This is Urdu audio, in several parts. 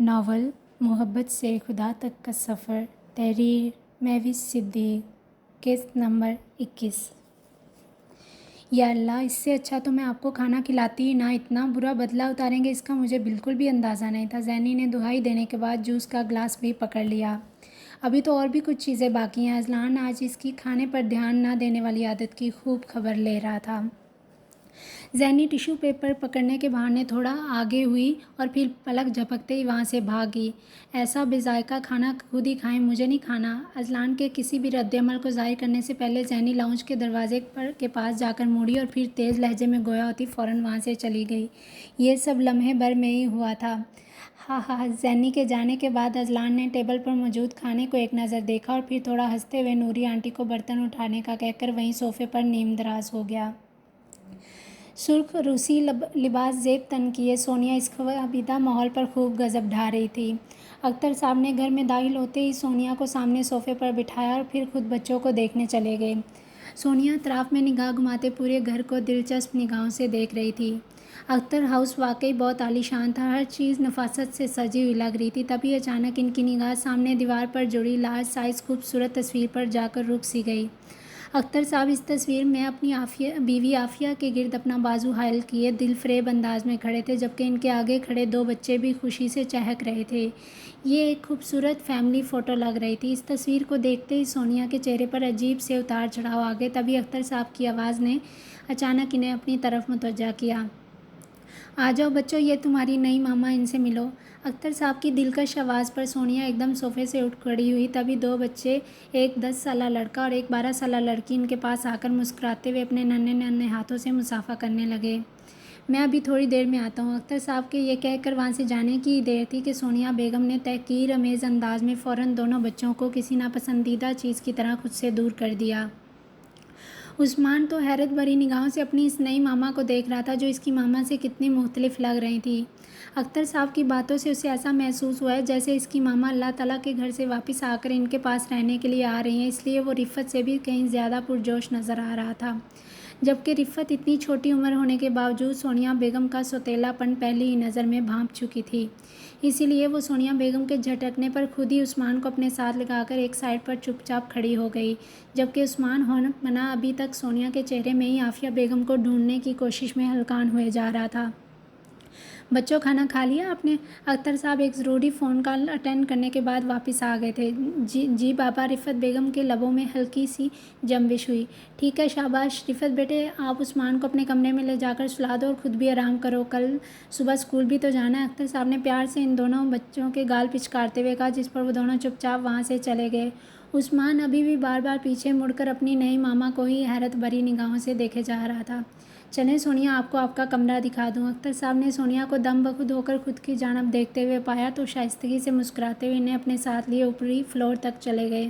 ناول محبت سے خدا تک کا سفر، تحریر مہوش صدیق، قسط نمبر 21۔ یا اللہ، اس سے اچھا تو میں آپ کو کھانا کھلاتی ہی نہ، اتنا برا بدلہ اتاریں گے اس کا مجھے بالکل بھی اندازہ نہیں تھا۔ زینی نے دہائی دینے کے بعد جوس کا گلاس بھی پکڑ لیا۔ ابھی تو اور بھی کچھ چیزیں باقی ہیں۔ اذلان آج اس کی کھانے پر دھیان نہ دینے والی عادت کی خوب خبر لے رہا تھا۔ زینی ٹیشو پیپر پکڑنے کے بہانے تھوڑا آگے ہوئی اور پھر پلک جھپکتے ہی وہاں سے بھاگی۔ ایسا بے ذائقہ کھانا خود ہی کھائیں، مجھے نہیں کھانا۔ اذلان کے کسی بھی رد عمل کو ظاہر کرنے سے پہلے زینی لاؤنج کے دروازے کے پاس جا کر مڑی اور پھر تیز لہجے میں گویا ہوتی فوراً وہاں سے چلی گئی۔ یہ سب لمحے بھر میں ہی ہوا تھا۔ ہاں ہاں۔ زینی کے جانے کے بعد اذلان نے ٹیبل پر موجود کھانے کو ایک نظر دیکھا اور پھر تھوڑا ہنستے ہوئے نوری آنٹی کو برتن اٹھانے کا کہہ کر وہیں صوفے پر نیم دراز ہو گیا۔ سرخ روسی لباس زیب تن کیے سونیا اس خوابیدہ ماحول پر خوب غضب ڈھا رہی تھی۔ اختر صاحب نے گھر میں داخل ہوتے ہی سونیا کو سامنے صوفے پر بٹھایا اور پھر خود بچوں کو دیکھنے چلے گئے۔ سونیا اطراف میں نگاہ گھماتے پورے گھر کو دلچسپ نگاہوں سے دیکھ رہی تھی۔ اختر ہاؤس واقعی بہت عالی شان تھا، ہر چیز نفاست سے سجی ہوئی لگ رہی تھی۔ تبھی اچانک ان کی نگاہ سامنے دیوار پر جڑی لارج سائز خوبصورت تصویر پر جا کر رک سی گئی۔ اختر صاحب اس تصویر میں اپنی بیوی عافیہ کے گرد اپنا بازو حائل کیے دل فریب انداز میں کھڑے تھے، جبکہ ان کے آگے کھڑے دو بچے بھی خوشی سے چہک رہے تھے۔ یہ ایک خوبصورت فیملی فوٹو لگ رہی تھی۔ اس تصویر کو دیکھتے ہی سونیا کے چہرے پر عجیب سے اتار چڑھاؤ آ گئے۔ تبھی اختر صاحب کی آواز نے اچانک انہیں اپنی طرف متوجہ کیا۔ آ جاؤ بچوں، یہ تمہاری نئی ماما، ان سے ملو۔ اختر صاحب کی دلکش آواز پر سونیا ایک دم صوفے سے اٹھ کھڑی ہوئی۔ تبھی دو بچے، ایک 10 سالہ لڑکا اور ایک 12 سالہ لڑکی، ان کے پاس آ کر مسکراتے ہوئے اپنے ننھے ننھے ہاتھوں سے مصافحہ کرنے لگے۔ میں ابھی تھوڑی دیر میں آتا ہوں۔ اختر صاحب کے یہ کہہ کر وہاں سے جانے کی ہی دیر تھی کہ سونیا بیگم نے تحقیر آمیز انداز میں فوراً دونوں بچوں کو کسی ناپسندیدہ چیز کی طرح خود سے دور کر دیا۔ عثمان تو حیرت بھری نگاہوں سے اپنی اس نئی ماما کو دیکھ رہا تھا جو اس کی ماما سے کتنی مختلف لگ رہی تھی۔ اختر صاحب کی باتوں سے اسے ایسا محسوس ہوا ہے جیسے اس کی ماما اللہ تعالیٰ کے گھر سے واپس آ کر ان کے پاس رہنے کے لیے آ رہی ہیں، اس لیے وہ رفت سے بھی کہیں زیادہ پرجوش نظر آ رہا تھا۔ جبکہ رفت اتنی چھوٹی عمر ہونے کے باوجود سونیا بیگم کا سوتیلا پن پہلی ہی نظر میں بھانپ چکی تھی، اسی لیے وہ سونیا بیگم کے جھٹکنے پر خود ہی عثمان کو اپنے ساتھ لگا کر ایک سائڈ پر چپ چاپ کھڑی ہو گئی، جبکہ عثمان ہونٹ منا ابھی تک سونیا کے چہرے میں ہی عافیہ بیگم کو ڈھونڈنے کی کوشش میں ہلکان ہوئے جا رہا تھا۔ بچوں، کھانا کھا لیا آپ نے؟ اختر صاحب ایک ضروری فون کال اٹینڈ کرنے کے بعد واپس آ گئے تھے۔ جی بابا۔ رفت بیگم کے لبوں میں ہلکی سی جنبش ہوئی۔ ٹھیک ہے، شاباش۔ رفت بیٹے، آپ عثمان کو اپنے کمرے میں لے جا کر سلا دو اور خود بھی آرام کرو، کل صبح اسکول بھی تو جانا ہے۔ اختر صاحب نے پیار سے ان دونوں بچوں کے گال پچکارتے ہوئے کہا، جس پر وہ دونوں چپ چاپ وہاں سے چلے گئے۔ عثمان ابھی بھی بار بار پیچھے مڑ کر اپنی نئی ماما کو ہی حیرت بھری نگاہوں سے دیکھے جا رہا تھا۔ چلیں سونیا، آپ کو آپ کا کمرہ دکھا دوں۔ اختر صاحب نے سونیا کو دم بخود ہو کر خود کی جانب دیکھتے ہوئے پایا تو شائستگی سے مسکراتے ہوئے انہیں اپنے ساتھ لیے اوپری فلور تک چلے گئے۔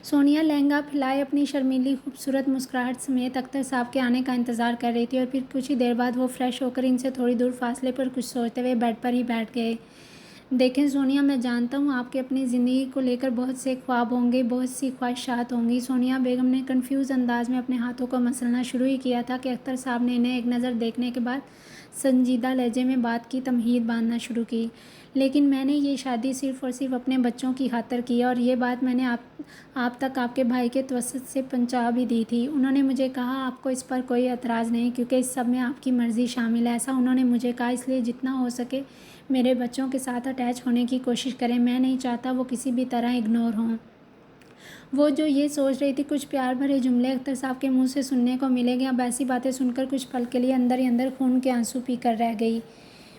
سونیا لہنگا پھیلائے اپنی شرمیلی خوبصورت مسکراہٹ سمیت اختر صاحب کے آنے کا انتظار کر رہی تھی اور پھر کچھ ہی دیر بعد وہ فریش ہو کر ان سے تھوڑی دور فاصلے پر کچھ سوچتے ہوئے بیڈ پر ہی بیٹھ گئے۔ دیکھیں سونیا، میں جانتا ہوں آپ کے اپنی زندگی کو لے کر بہت سے خواب ہوں گے، بہت سی خواہشات ہوں گی۔ سونیا بیگم نے کنفیوز انداز میں اپنے ہاتھوں کو مسلنا شروع ہی کیا تھا کہ اختر صاحب نے انہیں ایک نظر دیکھنے کے بعد سنجیدہ لہجے میں بات کی تمہید باندھنا شروع کی۔ لیکن میں نے یہ شادی صرف اور صرف اپنے بچوں کی خاطر کی ہے، اور یہ بات میں نے آپ تک آپ کے بھائی کے توسط سے پہنچا بھی دی تھی۔ انہوں نے مجھے کہا آپ کو اس پر کوئی اعتراض نہیں کیونکہ اس سب میں آپ کی مرضی شامل ہے، ایسا انہوں نے مجھے کہا، اس لیے جتنا ہو سکے میرے بچوں کے ساتھ اٹیچ ہونے کی کوشش کریں، میں نہیں چاہتا وہ کسی بھی طرح اگنور ہوں۔ وہ جو یہ سوچ رہی تھی، کچھ پیار بھرے جملے اختر صاحب کے منہ سے سننے کو ملے گے، اب ایسی باتیں سن کر کچھ پل کے لیے اندر ہی اندر خون کے آنسو پی کر رہ گئی۔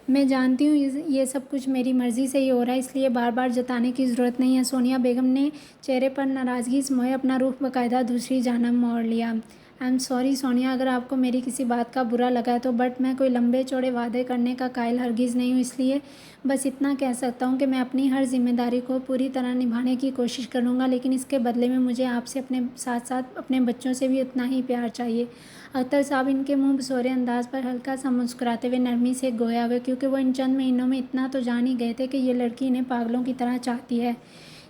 میں جانتی ہوں یہ سب کچھ میری مرضی سے ہی ہو رہا ہے، اس لیے بار بار جتانے کی ضرورت نہیں ہے۔ سونیا بیگم نے چہرے پر ناراضگی سموئے اپنا رخ باقاعدہ دوسری جانب موڑ لیا۔ آئی ایم سوری سونیا، اگر آپ کو میری کسی بات کا برا لگا ہے تو، بٹ میں کوئی لمبے چوڑے وعدے کرنے کا قائل ہرگز نہیں ہوں، اس لیے بس اتنا کہہ سکتا ہوں کہ میں اپنی ہر ذمہ داری کو پوری طرح نبھانے کی کوشش کروں گا، لیکن اس کے بدلے میں مجھے آپ سے اپنے ساتھ ساتھ اپنے بچوں سے بھی اتنا ہی پیار چاہیے۔ اختر صاحب ان کے منہ بسورے انداز پر ہلکا سا مسکراتے ہوئے نرمی سے گویا ہوئے، کیونکہ وہ ان چند مہینوں میں اتنا تو جان ہی گئے تھے کہ یہ لڑکی انہیں پاگلوں کی طرح چاہتی ہے۔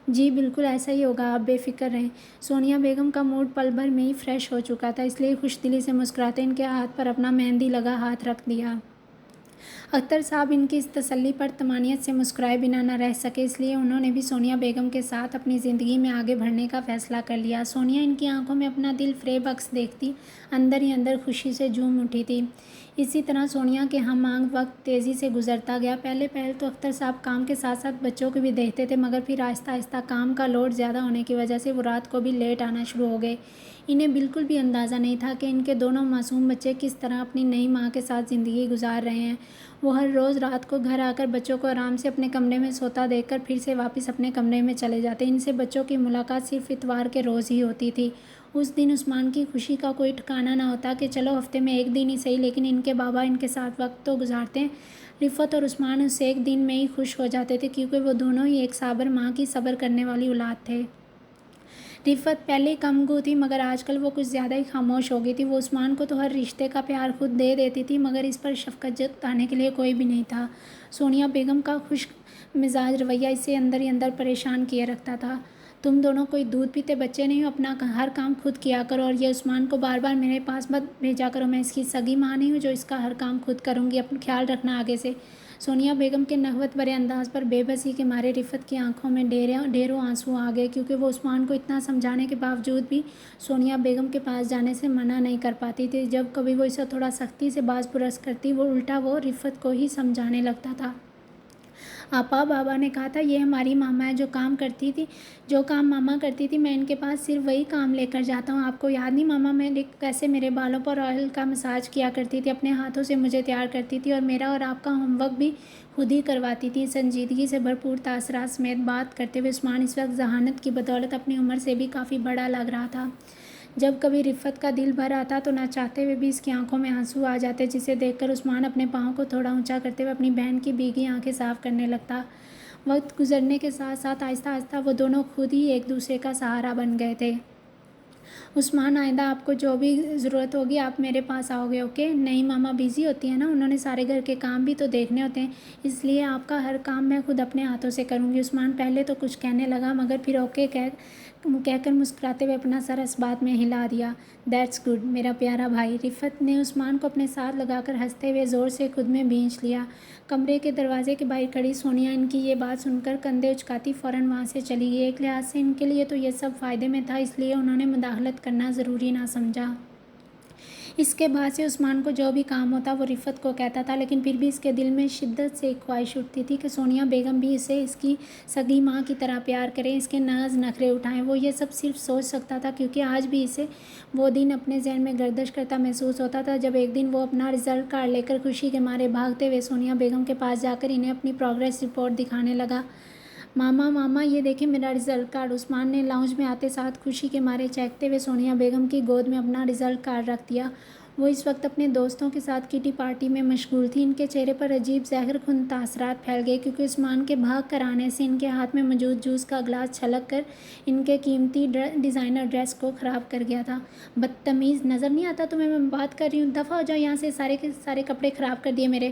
جی بالکل ایسا ہی ہوگا، آپ بے فکر رہیں۔ سونیا بیگم کا موڈ پل بھر میں ہی فریش ہو چکا تھا، اس لیے خوش دلی سے مسکراتے ان کے ہاتھ پر اپنا مہندی لگا ہاتھ رکھ دیا۔ اختر صاحب ان کی اس تسلی پر طمانینت سے مسکرائے بنا نہ رہ سکے، اس لیے انہوں نے بھی سونیا بیگم کے ساتھ اپنی زندگی میں آگے بڑھنے کا فیصلہ کر لیا۔ سونیا ان کی آنکھوں میں اپنا دل فریب عکس دیکھتی اندر ہی اندر خوشی سے جھوم اٹھی تھی۔ اسی طرح سونیا کے ہم آہنگ وقت تیزی سے گزرتا گیا۔ پہلے تو اختر صاحب کام کے ساتھ ساتھ بچوں کو بھی دیکھتے تھے، مگر پھر آہستہ آہستہ کام کا لوڈ زیادہ ہونے کی وجہ سے وہ رات کو بھی لیٹ آنا شروع ہو گئے۔ انہیں بالکل بھی اندازہ نہیں تھا کہ ان کے دونوں معصوم بچے کس طرح اپنی نئی ماں کے ساتھ زندگی گزار رہے ہیں۔ وہ ہر روز رات کو گھر آ کر بچوں کو آرام سے اپنے کمرے میں سوتا دیکھ کر پھر سے واپس اپنے کمرے میں چلے جاتے۔ ان سے بچوں کی ملاقات صرف اتوار کے روز ہی ہوتی تھی۔ اس دن عثمان کی خوشی کا کوئی ٹھکانہ نہ ہوتا کہ چلو ہفتے میں ایک دن ہی صحیح، لیکن ان کے بابا ان کے ساتھ وقت تو گزارتے ہیں۔ رفت اور عثمان اس ایک دن میں ہی خوش ہو جاتے تھے، کیونکہ وہ دونوں ہی ایک صابر ماں کی صبر کرنے والی اولاد تھے۔ رفت پہلے کم گو تھی، مگر آج کل وہ کچھ زیادہ ہی خاموش ہو گئی تھی۔ وہ عثمان کو تو ہر رشتے کا پیار خود دے دیتی تھی، مگر اس پر شفقت جتانے کے لیے کوئی بھی نہیں تھا۔ سونیا بیگم کا خشک مزاج رویہ اسے اندر ہی اندر پریشان کیے رکھتا تھا۔ تم دونوں کوئی دودھ پیتے بچے نہیں ہو، اپنا ہر کام خود کیا کرو، اور یہ عثمان کو بار بار میرے پاس مت بھیجا کرو۔ میں اس کی سگی ماں نہیں ہوں جو اس کا ہر کام خود کروں گی، اپنا خیال رکھنا آگے سے۔ سونیا بیگم کے نخوت بھرے انداز پر بے بسی کے مارے رفت کی آنکھوں میں ڈھیروں آنسو آ گئے، کیونکہ وہ عثمان کو اتنا سمجھانے کے باوجود بھی سونیا بیگم کے پاس جانے سے منع نہیں کر پاتی تھی۔ جب کبھی وہ اسے تھوڑا سختی سے باز پرس کرتی، وہ الٹا رفت کو ہی سمجھانے لگتا تھا۔ آپا، بابا نے کہا تھا یہ ہماری ماما ہے، جو کام ماما کرتی تھی میں ان کے پاس صرف وہی کام لے کر جاتا ہوں۔ آپ کو یاد نہیں ماما میں کیسے میرے بالوں پر آئل کا مساج کیا کرتی تھی، اپنے ہاتھوں سے مجھے تیار کرتی تھی، اور میرا اور آپ کا ہوم ورک بھی خود ہی کرواتی تھی۔ سنجیدگی سے بھرپور تاثرات سمیت بات کرتے ہوئے عثمان اس وقت ذہانت کی بدولت اپنی عمر سے بھی کافی بڑا لگ رہا تھا۔ جب کبھی رفت کا دل بھر آتا تو نہ چاہتے ہوئے بھی اس کی آنکھوں میں آنسو آ جاتے، جسے دیکھ کر عثمان اپنے پاؤں کو تھوڑا اونچا کرتے ہوئے اپنی بہن کی بھیگی آنکھیں صاف کرنے لگتا۔ وقت گزرنے کے ساتھ ساتھ آہستہ آہستہ وہ دونوں خود ہی ایک دوسرے کا سہارا بن گئے تھے۔ عثمان، آئندہ آپ کو جو بھی ضرورت ہوگی آپ میرے پاس آؤ گے، اوکے؟ نہیں ماما بزی ہوتی ہیں نا، انہوں نے سارے گھر کے کام بھی تو دیکھنے ہوتے ہیں، اس لیے آپ کا ہر کام میں خود اپنے ہاتھوں سے کروں گی۔ عثمان پہلے تو کچھ کہنے لگا، مگر پھر اوکے کہہ کر مسکراتے ہوئے اپنا سر اس بات میں ہلا دیا۔ دیٹس گڈ میرا پیارا بھائی۔ رفت نے عثمان کو اپنے ساتھ لگا کر ہنستے ہوئے زور سے خود میں بھینچ لیا۔ کمرے کے دروازے کے باہر کھڑی سونیا ان کی یہ بات سن کر کندھے اچکاتی فوراً وہاں سے چلی گئی۔ ایک لحاظ سے ان کے لیے تو یہ سب فائدے میں تھا، اس لیے انہوں نے مداخلت کرنا ضروری نہ سمجھا۔ اس کے بعد سے عثمان کو جو بھی کام ہوتا وہ رفت کو کہتا تھا، لیکن پھر بھی اس کے دل میں شدت سے ایک خواہش اٹھتی تھی کہ سونیا بیگم بھی اسے اس کی سگی ماں کی طرح پیار کریں، اس کے ناز نخرے اٹھائیں۔ وہ یہ سب صرف سوچ سکتا تھا، کیونکہ آج بھی اسے وہ دن اپنے ذہن میں گردش کرتا محسوس ہوتا تھا جب ایک دن وہ اپنا رزلٹ کارڈ لے کر خوشی کے مارے بھاگتے ہوئے سونیا بیگم کے پاس جا کر انہیں اپنی پروگریس رپورٹ دکھانے لگا۔ ماما یہ دیکھیں میرا رزلٹ کارڈ۔ عثمان نے لاؤنج میں آتے ساتھ خوشی کے مارے چہکتے ہوئے سونیا بیگم کی گود میں اپنا رزلٹ کارڈ رکھ دیا۔ وہ اس وقت اپنے دوستوں کے ساتھ کٹی پارٹی میں مشغول تھی۔ ان کے چہرے پر عجیب زہر خون تاثرات پھیل گئے، کیونکہ عثمان کے بھاگ کر آنے سے ان کے ہاتھ میں موجود جوس کا گلاس چھلک کر ان کے قیمتی ڈیزائنر ڈریس کو خراب کر گیا تھا۔ بدتمیز، نظر نہیں آتا تمہیں میں بات کر رہی ہوں؟ دفعہ ہو جاؤ یہاں سے، سارے کے سارے کپڑے خراب کر دیے میرے۔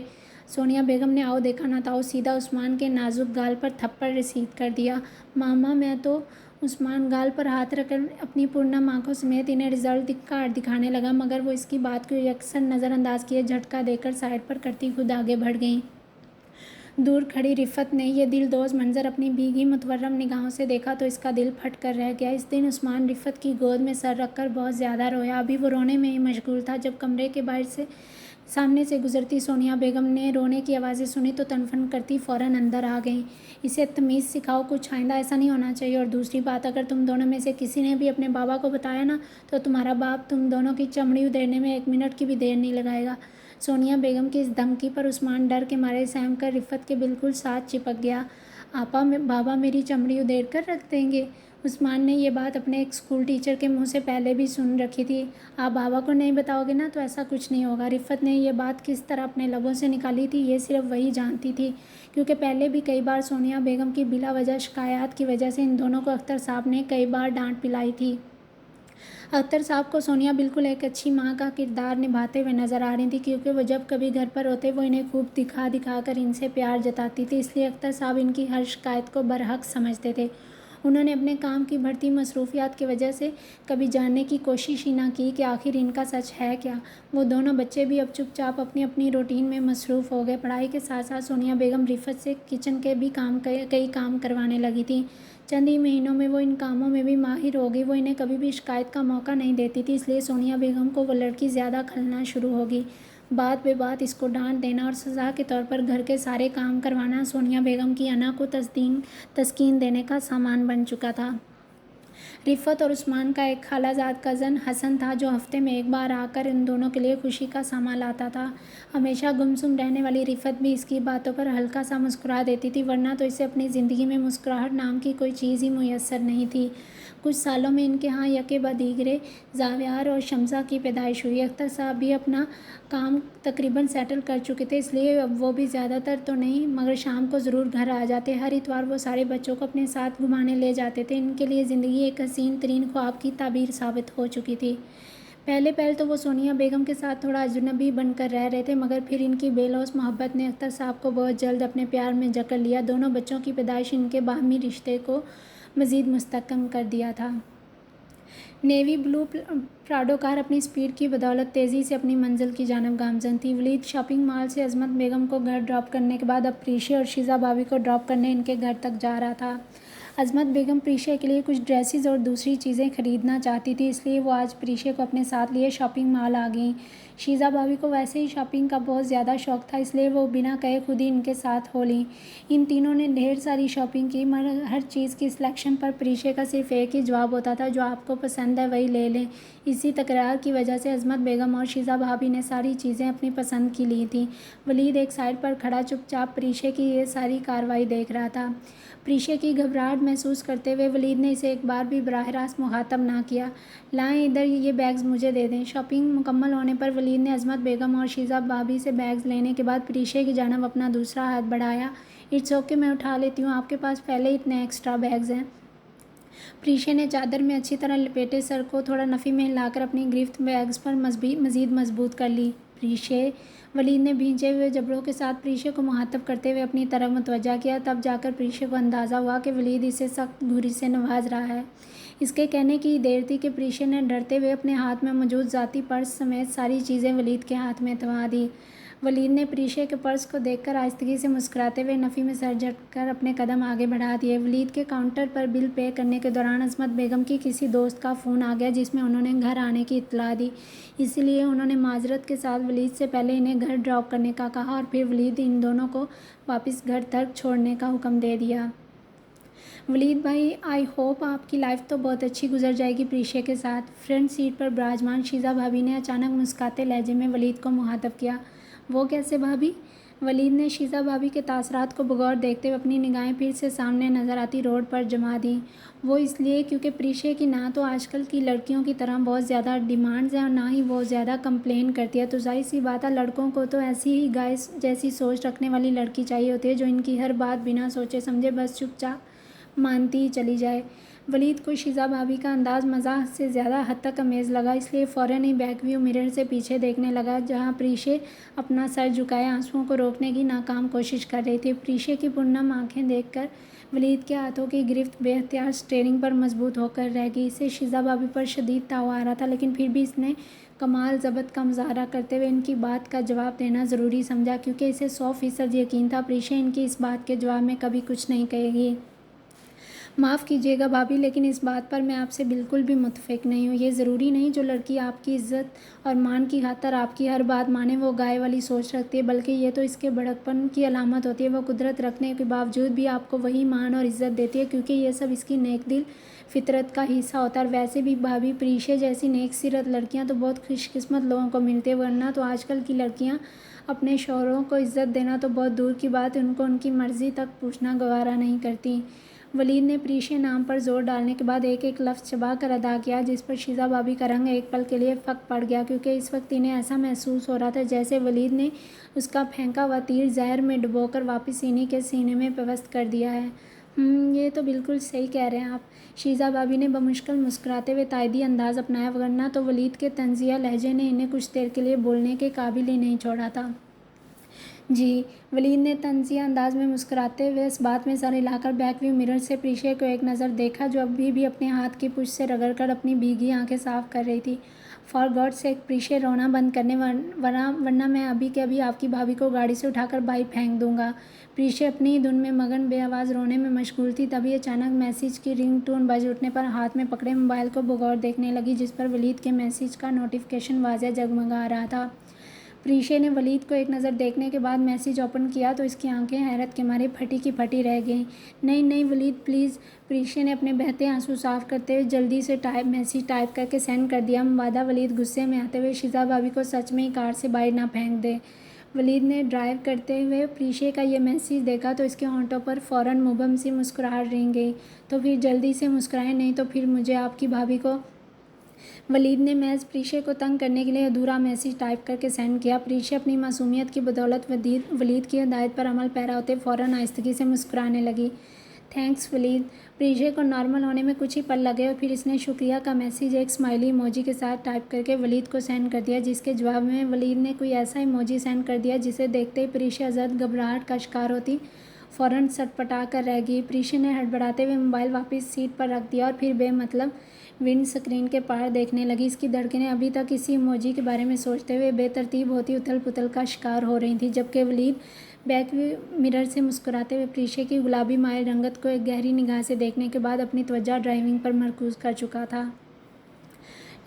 سونیا بیگم نے آؤ دیکھا نہ تاؤ سیدھا عثمان کے نازک گال پر تھپڑ رسید کر دیا۔ ماما میں تو عثمان گال پر ہاتھ رکھ کر اپنی پورنم آنکھوں سمیت انہیں رزلٹ کارڈ دکھانے لگا، مگر وہ اس کی بات کو یکسر نظر انداز کیے جھٹکا دے کر سائڈ پر کرتی خود آگے بڑھ گئیں۔ دور کھڑی رفت نے یہ دل دوز منظر اپنی بھیگی متورم نگاہوں سے دیکھا تو اس کا دل پھٹ کر رہ گیا۔ اس دن عثمان رفت کی گود میں سر رکھ کر بہت زیادہ رویا۔ ابھی وہ رونے میں ہی مشغول تھا جب کمرے کے باہر سے سامنے سے گزرتی سونیا بیگم نے رونے کی آوازیں سنی تو تنفن کرتی فوراً اندر آ گئیں۔ اسے تمیز سکھاؤ کچھ، آئندہ ایسا نہیں ہونا چاہیے، اور دوسری بات اگر تم دونوں میں سے کسی نے بھی اپنے بابا کو بتایا نا تو تمہارا باپ تم دونوں کی چمڑی ادھیڑنے میں 1 منٹ کی بھی دیر نہیں لگائے گا۔ سونیا بیگم کی اس دھمکی پر عثمان ڈر کے مارے سہم کر رفت کے بالکل ساتھ چپک گیا۔ آپا، بابا میری چمڑی ادھیڑ کر رکھ دیں گے؟ عثمان نے یہ بات اپنے ایک اسکول ٹیچر کے منہ سے پہلے بھی سن رکھی تھی۔ آپ بابا کو نہیں بتاؤ گے نا تو ایسا کچھ نہیں ہوگا۔ رفت نے یہ بات کس طرح اپنے لبوں سے نکالی تھی یہ صرف وہی جانتی تھی، کیونکہ پہلے بھی کئی بار سونیا بیگم کی بلا وجہ شکایات کی وجہ سے ان دونوں کو اختر صاحب نے کئی بار ڈانٹ پلائی تھی۔ اختر صاحب کو سونیا بالکل ایک اچھی ماں کا کردار نبھاتے ہوئے نظر آ رہی تھی، کیونکہ وہ جب کبھی گھر پر ہوتے وہ انہیں خوب دکھا کر ان سے پیار جتاتی تھی، اس لیے اختر صاحب ان کی ہر شکایت کو برحق سمجھتے تھے۔ انہوں نے اپنے کام کی بڑھتی مصروفیات کی وجہ سے کبھی جاننے کی کوشش ہی نہ کی کہ آخر ان کا سچ ہے کیا۔ وہ دونوں بچے بھی اب چپ چاپ اپنی اپنی روٹین میں مصروف ہو گئے۔ پڑھائی کے ساتھ ساتھ سونیا بیگم رفعت سے کچن کے بھی کئی کام کروانے لگی تھیں۔ چند ہی مہینوں میں وہ ان کاموں میں بھی ماہر ہو گئی۔ وہ انہیں کبھی بھی شکایت کا موقع نہیں دیتی تھی، اس لیے سونیا بیگم کو وہ لڑکی زیادہ کھلنا شروع ہوگی۔ بات بے بات اس کو ڈانٹ دینا اور سزا کے طور پر گھر کے سارے کام کروانا سونیا بیگم کی انا کو تسکین دینے کا سامان بن چکا تھا۔ رفعت اور عثمان کا ایک خالہ زاد کزن حسن تھا جو ہفتے میں ایک بار آ کر ان دونوں کے لیے خوشی کا سامان لاتا تھا۔ ہمیشہ گمسم رہنے والی رفعت بھی اس کی باتوں پر ہلکا سا مسکرا دیتی تھی، ورنہ تو اسے اپنی زندگی میں مسکراہٹ نام کی کوئی چیز ہی میسر نہیں تھی۔ کچھ سالوں میں ان کے ہاں یکے بعد دیگرے زاویار اور شمسہ کی پیدائش ہوئی۔ اختر صاحب بھی اپنا کام تقریباً سیٹل کر چکے تھے، اس لیے اب وہ بھی زیادہ تر تو نہیں مگر شام کو ضرور گھر آ جاتے۔ ہر اتوار وہ سارے بچوں کو اپنے ساتھ گھمانے لے جاتے تھے۔ ان کے لیے زندگی ایک حسین ترین خواب کی تعبیر ثابت ہو چکی تھی۔ پہلے تو وہ سونیا بیگم کے ساتھ تھوڑا اجنبی بن کر رہ رہے تھے، مگر پھر ان کی بے لوث محبت نے اختر صاحب کو بہت جلد اپنے پیار میں جکڑ لیا۔ دونوں بچوں کی پیدائش ان کے باہمی رشتے کو مزید مستحکم کر دیا تھا۔ نیوی بلو پراڈو کار اپنی سپیڈ کی بدولت تیزی سے اپنی منزل کی جانب گامزن تھی۔ ولید شاپنگ مال سے عظمت بیگم کو گھر ڈراپ کرنے کے بعد اب پریشے اور شیزا بھابھی کو ڈراپ کرنے ان کے گھر تک جا رہا تھا۔ عظمت بیگم پریشے کے لیے کچھ ڈریسز اور دوسری چیزیں خریدنا چاہتی تھی، اس لیے وہ آج پریشے کو اپنے ساتھ لیے شاپنگ مال آ گئیں۔ شیزا بھابھی کو ویسے ہی شاپنگ کا بہت زیادہ شوق تھا، اس لیے وہ بنا کہے خود ہی ان کے ساتھ ہو لیں۔ ان تینوں نے ڈھیر ساری شاپنگ کی، مگر ہر چیز کی سلیکشن پر پریشے کا صرف ایک ہی جواب ہوتا تھا، جو آپ کو پسند ہے وہی لے لیں۔ اسی تکرار کی وجہ سے عظمت بیگم اور شیزا بھابھی نے ساری چیزیں اپنی پسند کی لی تھیں۔ ولید ایک سائڈ پر کھڑا چپ چاپ پریشے کی یہ ساری کارروائی دیکھ رہا تھا۔ پریشے کی گھبراہٹ محسوس کرتے ہوئے ولید نے اسے ایک بار بھی براہ راست مخاطب نہ کیا۔ لائیں ادھر، یہ بیگز مجھے دے دیں۔ شاپنگ مکمل ہونے پر ولید نے عظمت بیگم اور شیزا بھابھی سے بیگز لینے کے بعد پریشے کی جانب اپنا دوسرا ہاتھ بڑھایا۔ اٹس اوکے، میں اٹھا لیتی ہوں، آپ کے پاس پہلے ہی اتنے ایکسٹرا بیگز ہیں۔ پریشے نے چادر میں اچھی طرح لپیٹے سر کو تھوڑا نفی میں ہلا کر اپنی گرفت بیگز پر مزید مضبوط کر لی۔ پریشے، ولید نے بھینچے ہوئے جبڑوں کے ساتھ پریشے کو مخاطب کرتے ہوئے اپنی طرف متوجہ کیا۔ تب جا کر پریشے کو اندازہ ہوا کہ ولید اسے سخت گھوری سے نواز رہا ہے۔ اس کے کہنے کی ہی دیر تھی کہ پریشے نے ڈرتے ہوئے اپنے ہاتھ میں موجود ذاتی پرس سمیت ساری چیزیں ولید کے ہاتھ میں تھما دیں۔ ولید نے پریشے کے پرس کو دیکھ کر آہستگی سے مسکراتے ہوئے نفی میں سر جھٹک کر اپنے قدم آگے بڑھا دیے۔ ولید کے کاؤنٹر پر بل پے کرنے کے دوران عظمت بیگم کی کسی دوست کا فون آ گیا، جس میں انہوں نے گھر آنے کی اطلاع دی، اسی لیے انہوں نے معذرت کے ساتھ ولید سے پہلے انہیں گھر ڈراپ کرنے کا کہا اور پھر ولید ان دونوں کو واپس گھر تک چھوڑنے کا حکم دے دیا۔ ولید بھائی، آئی ہوپ آپ کی لائف تو بہت اچھی گزر جائے گی پریشے کے ساتھ۔ فرنٹ سیٹ پر براجمان شیزا بھابھی نے اچانک مسکراتے لہجے میں ولید کو مخاطب کیا۔ وہ کیسے بھابھی؟ ولید نے شیزا بھابھی کے تاثرات کو بغور دیکھتے ہوئے اپنی نگاہیں پھر سے سامنے نظر آتی روڈ پر جما دیں۔ وہ اس لیے کیونکہ پریشے کی نہ تو آج کل کی لڑکیوں کی طرح بہت زیادہ ڈیمانڈز ہیں اور نہ ہی وہ زیادہ کمپلین کرتی ہے، تو ظاہر سی بات ہے لڑکوں کو تو ایسی ہی گائے جیسی سوچ رکھنے والی لڑکی چاہیے ہوتی ہے، جو ان کی ہر بات بنا سوچے سمجھے بس چپ چاپ مانتی ہی چلی جائے۔ ولید کو شیزا بھابھی کا انداز مزاح سے زیادہ حد تک امیز لگا، اس لیے فوراً ہی بیک ویو مرر سے پیچھے دیکھنے لگا، جہاں پریشے اپنا سر جھکائے آنسوؤں کو روکنے کی ناکام کوشش کر رہی تھی۔ پریشے کی پرنم آنکھیں دیکھ کر ولید کے ہاتھوں کی گرفت بے اختیار اسٹیئرنگ پر مضبوط ہو کر رہ گئی۔ اسے شیزا بھابھی پر شدید تاؤ آ رہا تھا، لیکن پھر بھی اس نے کمال ضبط کا مظاہرہ کرتے ہوئے ان کی بات کا جواب دینا ضروری سمجھا، کیونکہ اسے 100% یقین تھا پریشے ان کی اس بات کے جواب میں کبھی کچھ نہیں کہے گی۔ معاف کیجیے گا بھابھی، لیکن اس بات پر میں آپ سے بالکل بھی متفق نہیں ہوں۔ یہ ضروری نہیں جو لڑکی آپ کی عزت اور مان کی خاطر آپ کی ہر بات مانے وہ گائے والی سوچ رکھتی ہے، بلکہ یہ تو اس کے بڑکپن کی علامت ہوتی ہے۔ وہ قدرت رکھنے کے باوجود بھی آپ کو وہی مان اور عزت دیتی ہے، کیونکہ یہ سب اس کی نیک دل فطرت کا حصہ ہوتا ہے۔ اور ویسے بھی بھابھی، پریشے جیسی نیک سیرت لڑکیاں تو بہت خوش قسمت لوگوں کو ملتی ہیں، ورنہ تو آج کل کی لڑکیاں اپنے شوہروں کو عزت دینا تو بہت دور کی بات ہے، ان کو ان کی مرضی تک پوچھنا گوارا نہیں کرتی۔ ولید نے پریشے نام پر زور ڈالنے کے بعد ایک ایک لفظ چبا کر ادا کیا، جس پر شیزا بھابھی کا رنگ ایک پل کے لیے پھک پڑ گیا، کیونکہ اس وقت انہیں ایسا محسوس ہو رہا تھا جیسے ولید نے اس کا پھینکا ہوا تیر زہر میں ڈبو کر واپس انہی کے سینے میں پیوست کر دیا ہے۔ یہ تو بالکل صحیح کہہ رہے ہیں آپ۔ شیزا بھابھی نے بمشکل مسکراتے ہوئے تائیدی انداز اپنایا، ورنہ تو ولید کے طنزیہ لہجے نے انہیں کچھ دیر کے لیے بولنے کے قابل ہی نہیں چھوڑا تھا۔ جی، ولید نے طنزیہ انداز میں مسکراتے ہوئے اس بات میں سر ہلا کر بیک ویو مرر سے پریشے کو ایک نظر دیکھا جو ابھی بھی اپنے ہاتھ کی پشت سے رگڑ کر اپنی بھیگی آنکھیں صاف کر رہی تھی۔ فار گاڈ سیک پریشے، رونا بند کرنے ورنہ میں ابھی کے ابھی آپ کی بھابھی کو گاڑی سے اٹھا کر باہر پھینک دوں گا۔ پریشے اپنی ہی دھن میں مگن بے آواز رونے میں مشغول تھی، تبھی اچانک میسج کی رنگ ٹون بج اٹھنے پر ہاتھ میں پکڑے موبائل کو بغور دیکھنے لگی جس پر ولید کے میسج کا نوٹیفیکیشن واضح جگمگا رہا تھا۔ پریشے نے ولید کو ایک نظر دیکھنے کے بعد میسج اوپن کیا تو اس کی آنکھیں حیرت کے مارے پھٹی کی پھٹی رہ گئیں۔ نہیں نہیں ولید پلیز، پریشے نے اپنے بہتے آنسو صاف کرتے ہوئے جلدی سے میسج ٹائپ کر کے سینڈ کر دیا۔ مبادہ ولید غصے میں آتے ہوئے شیزا بھابھی کو سچ میں ہی کار سے باہر نہ پھینک دے۔ ولید نے ڈرائیو کرتے ہوئے پریشے کا یہ میسج دیکھا تو اس کے ہونٹوں پر فوراً مبہم سی مسکراہٹ رنگ گئی۔ تو پھر جلدی سے مسکرائیں، نہیں تو پھر مجھے آپ کی بھابھی کو۔ ولید نے محض پریشے کو تنگ کرنے کے لیے ادھورا میسج ٹائپ کر کے سینڈ کیا۔ پریشے اپنی معصومیت کی بدولت ولید کی ہدایت پر عمل پیرا ہوتے فوراً آہستگی سے مسکرانے لگی۔ تھینکس ولید۔ پریشے کو نارمل ہونے میں کچھ ہی پل لگے اور پھر اس نے شکریہ کا میسج ایک اسمائلی ایموجی کے ساتھ ٹائپ کر کے ولید کو سینڈ کر دیا، جس کے جواب میں ولید نے کوئی ایسا ایموجی سینڈ کر دیا جسے دیکھتے ہی پریشے ازحد گھبراہٹ کا شکار ہوتی فوراً سٹپٹا کر رہ گئی۔ پریشے نے ہڑبڑاتے ہوئے موبائل واپس سیٹ پر رکھ دیا اور پھر بے مطلب ونڈ اسکرین کے پار دیکھنے لگی۔ اس کی دھڑکنیں ابھی تک اسی ایموجی کے بارے میں سوچتے ہوئے بے ترتیب ہوتی اتھل پتھل کا شکار ہو رہی تھیں، جبکہ ولید بیک مرر سے مسکراتے ہوئے پریشے کی گلابی مائل رنگت کو ایک گہری نگاہ سے دیکھنے کے بعد اپنی توجہ ڈرائیونگ پر مرکوز کر چکا تھا۔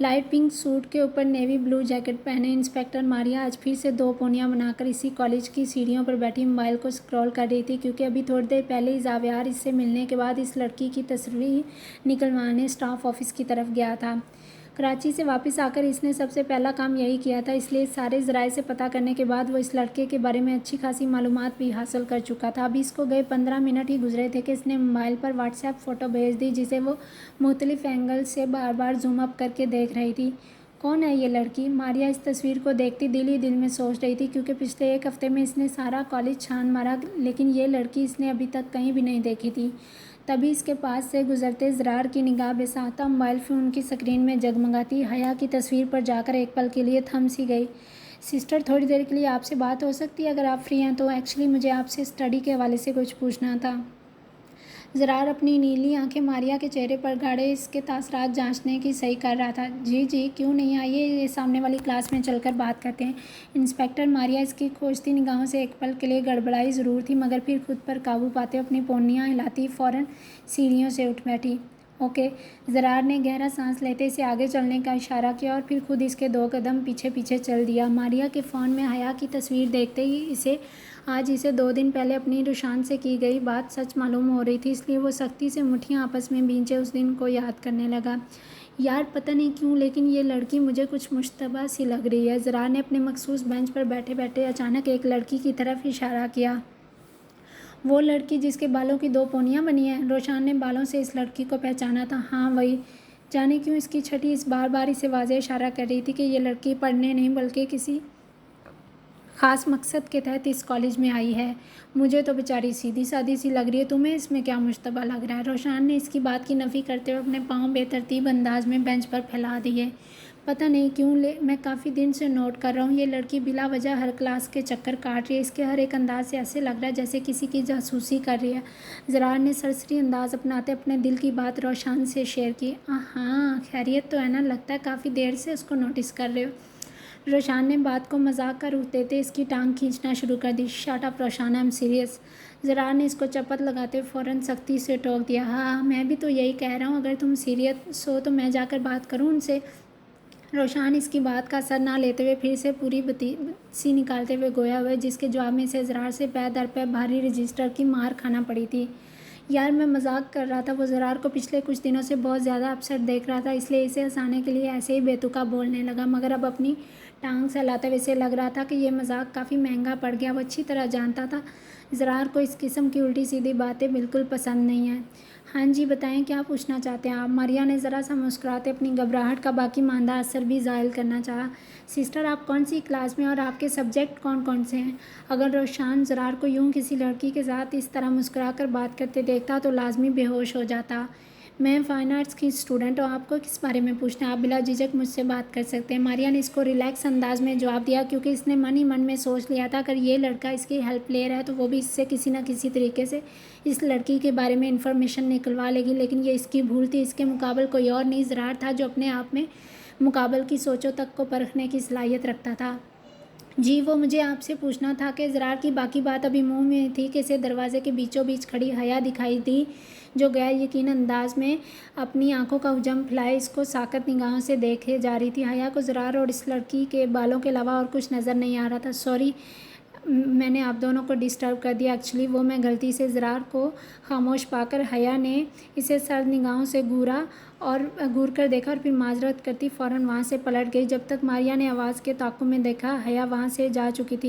لائٹ پنک سوٹ کے اوپر نیوی بلو جیکٹ پہنے انسپکٹر ماریا آج پھر سے دو پونیاں بنا کر اسی کالج کی سیڑھیوں پر بیٹھی موبائل کو اسکرول کر رہی تھی، کیونکہ ابھی تھوڑی دیر پہلے ہی زاویار اس سے ملنے کے بعد اس لڑکی کی تصویر نکلوانے اسٹاف آفس کی طرف گیا تھا۔ کراچی سے واپس آ کر اس نے سب سے پہلا کام یہی کیا تھا، اس لیے سارے ذرائع سے پتہ کرنے کے بعد وہ اس لڑکے کے بارے میں اچھی خاصی معلومات بھی حاصل کر چکا تھا۔ ابھی اس کو گئے 15 منٹ ہی گزرے تھے کہ اس نے موبائل پر واٹس ایپ فوٹو بھیج دی جسے وہ مختلف اینگل سے بار بار زوم اپ کر کے دیکھ رہی تھی۔ کون ہے یہ لڑکی؟ ماریا اس تصویر کو دیکھتی دل ہی دل میں سوچ رہی تھی، کیونکہ پچھلے ایک ہفتے میں اس نے سارا کالج چھان مارا لیکن یہ لڑکی اس نے ابھی تک کہیں بھی نہیں دیکھی تھی۔ تبھی اس کے پاس سے گزرتے زرار کی نگاہ بے ساختہ موبائل فون کی اسکرین میں جگمگاتی حیا کی تصویر پر جا کر ایک پل کے لیے تھم سی گئی۔ سسٹر، تھوڑی دیر کے لیے آپ سے بات ہو سکتی ہے اگر آپ فری ہیں تو؟ ایکچولی مجھے آپ سے اسٹڈی کے حوالے سے کچھ پوچھنا تھا۔ زرار اپنی نیلی آنکھیں ماریا کے چہرے پر گاڑے اس کے تاثرات جانچنے کی صحیح کر رہا تھا۔ جی جی کیوں نہیں، آئیے یہ سامنے والی کلاس میں چل کر بات کرتے ہیں۔ انسپکٹر ماریا اس کی کھوجتی نگاہوں سے ایک پل کے لیے گڑبڑائی ضرور تھی، مگر پھر خود پر قابو پاتے اپنی پونیاں ہلاتی فوراً سیڑھیوں سے اٹھ بیٹھی۔ اوکے، زرار نے گہرا سانس لیتے اسے آگے چلنے کا اشارہ کیا اور پھر خود اس کے 2 قدم پیچھے پیچھے چل دیا۔ ماریا کے فون میں حیا کی تصویر دیکھتے ہی آج اسے 2 دن پہلے اپنی روشان سے کی گئی بات سچ معلوم ہو رہی تھی، اس لیے وہ سختی سے مٹھیاں آپس میں بھینچے اس دن کو یاد کرنے لگا۔ یار پتہ نہیں کیوں لیکن یہ لڑکی مجھے کچھ مشتبہ سی لگ رہی ہے۔ زرار نے اپنے مخصوص بینچ پر بیٹھے بیٹھے اچانک ایک لڑکی کی طرف اشارہ کیا۔ وہ لڑکی جس کے بالوں کی 2 پونیاں بنی ہیں؟ روشان نے بالوں سے اس لڑکی کو پہچانا تھا۔ ہاں وہی۔ جانے کیوں اس کی چھٹی اس بار بار اسے واضح اشارہ کر رہی تھی کہ یہ لڑکی پڑھنے نہیں بلکہ کسی خاص مقصد کے تحت اس کالج میں آئی ہے۔ مجھے تو بیچاری سیدھی سادی سی لگ رہی ہے، تمہیں اس میں کیا مشتبہ لگ رہا ہے؟ روشان نے اس کی بات کی نفی کرتے ہوئے اپنے پاؤں بے ترتیب انداز میں بینچ پر پھیلا دیے۔ پتہ نہیں کیوں میں کافی دن سے نوٹ کر رہا ہوں یہ لڑکی بلا وجہ ہر کلاس کے چکر کاٹ رہی ہے، اس کے ہر ایک انداز سے ایسے لگ رہا ہے جیسے کسی کی جاسوسی کر رہی ہے۔ زرار نے سرسری انداز اپناتے اپنے دل کی بات روشان سے شیئر کی۔ ہاں خیریت تو ہے نا، لگتا ہے کافی دیر سے اس کو نوٹس کر رہے ہو۔ روشان نے بات کو مذاق کا رخ دیتے اس کی ٹانگ کھینچنا شروع کر دی۔ Shut up Roshan, I am serious. Zarar نے اس کو چپت لگاتے ہوئے فوراً سختی سے ٹوک دیا۔ ہاں میں بھی تو یہی کہہ رہا ہوں، اگر تم سیریس ہو تو میں جا کر بات کروں ان سے۔ روشان اس کی بات کا اثر نہ لیتے ہوئے پھر سے پوری بتیسی نکالتے ہوئے گویا ہوئے، جس کے جواب میں اسے زرار سے پے در پے بھاری رجسٹر کی مار کھانا پڑی تھی۔ یار میں مذاق کر رہا تھا، وہ زرار کو پچھلے کچھ دنوں سے بہت زیادہ اپسیٹ دیکھ رہا تھا، اس لیے اسے ہنسانے کے لیے ایسے ہی بے تکا بولنے لگا، مگر اب اپنی ٹانگ سہلاتے ہوئے اسے لگ رہا تھا کہ یہ مذاق کافی مہنگا پڑ گیا۔ وہ اچھی طرح جانتا تھا زرار کو اس قسم کی الٹی سیدھی باتیں بالکل پسند نہیں ہیں۔ ہاں جی بتائیں، کیا پوچھنا چاہتے ہیں آپ؟ ماریا نے ذرا سا مسکراتے اپنی گھبراہٹ کا باقی ماندہ اثر بھی زائل کرنا چاہا۔ سسٹر آپ کون سی کلاس میں اور آپ کے سبجیکٹ کون کون سے ہیں؟ اگر روشان زرار کو یوں کسی لڑکی کے ساتھ اس طرح مسکرا کر بات کرتے دیکھتا تو لازمی بے ہوش ہو جاتا۔ میں فائن آرٹس کی اسٹوڈنٹ ہوں، آپ کو کس بارے میں پوچھنا ہے، آپ بلا جھجک مجھ سے بات کر سکتے ہیں۔ ماریا نے اس کو ریلیکس انداز میں جواب دیا کیونکہ اس نے من ہی من میں سوچ لیا تھا اگر یہ لڑکا اس کی ہیلپ لے رہا ہے تو وہ بھی اس سے کسی نہ کسی طریقے سے اس لڑکی کے بارے میں انفارمیشن نکلوا لے گی، لیکن یہ اس کی بھول تھی۔ اس کے مقابل کوئی اور نہیں زرار تھا جو اپنے آپ میں مقابل کی سوچوں تک کو پرکھنے کی صلاحیت رکھتا تھا۔ جی وہ مجھے آپ سے پوچھنا تھا کہ زرار کی باقی بات ابھی منہ میں تھی کہ اسے دروازے کے بیچوں بیچ کھڑی حیا دکھائی دی جو غیر یقین انداز میں اپنی آنکھوں کا حجم پھیلائے اس کو ساکت نگاہوں سے دیکھے جا رہی تھی۔ حیا کو زرار اور اس لڑکی کے بالوں کے علاوہ اور کچھ نظر نہیں آ رہا تھا۔ سوری، میں نے آپ دونوں کو ڈسٹرب کر دیا، ایکچولی وہ میں غلطی سے۔ زرار کو خاموش پا کر حیا نے اسے سرد نگاہوں سے گور کر دیکھا اور پھر معذرت کرتی فوراً وہاں سے پلٹ گئی۔ جب تک ماریا نے آواز کے تعاقب میں دیکھا حیا وہاں سے جا چکی تھی۔